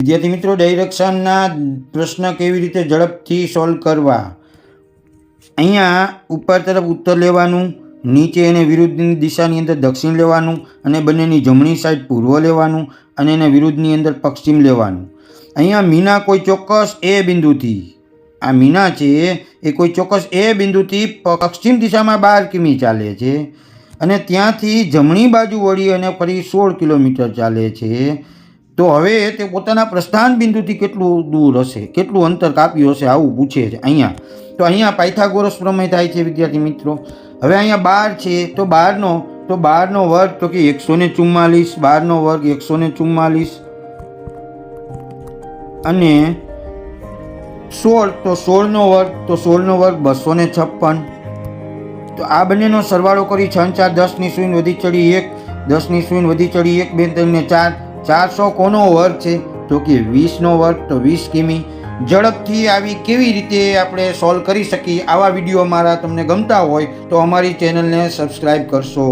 વિદ્યાર્થી મિત્રો, ડાયરેક્શનના પ્રશ્ન કેવી રીતે ઝડપથી સોલ્વ કરવા? અહીંયા ઉપર તરફ ઉત્તર લેવાનું, નીચે એને વિરુદ્ધની દિશાની અંદર દક્ષિણ લેવાનું, અને બંનેની જમણી સાઈડ પૂર્વ લેવાનું, અને એને વિરુદ્ધની અંદર પશ્ચિમ લેવાનું. અહીંયા મીના કોઈ ચોક્કસ એ બિંદુથી, આ મીના છે એ કોઈ ચોક્કસ એ બિંદુથી પશ્ચિમ દિશામાં 12 કિમી ચાલે છે, અને ત્યાંથી જમણી બાજુ વળી અને ફરી 16 કિલોમીટર ચાલે છે. તો હવે તે પોતાના પ્રસ્થાન બિંદુથી કેટલું દૂર હશે, કેટલું અંતર કાપ્યું હશે, આવું પૂછે છે અહીંયા. તો અહીંયા પાયથાગોરસ પ્રમેય થાય છે વિદ્યાર્થી મિત્રો. હવે અહીંયા 12 છે, તો 12નો વર્ગ તો કે 144, 12નો વર્ગ 144, અને 16 તો 16નો વર્ગ, તો 16નો વર્ગ 256. તો આ બંનેનો સરવાળો કરી 6 4 10 ની શૂન્ય વધી ચડી 1, 10 ની શૂન્ય વધી ચડી 1, 2 3 ને 4, 400 કોનો વર્ગ છે? તો કે 20નો વર્ગ, તો 20 કિમી. ઝડપથી આવી કેવી રીતે આપણે સોલ્વ કરી શકીએ? આવા વિડીયો મારા તમને ગમતા હોય તો અમારી ચેનલને સબસ્ક્રાઈબ કરશો.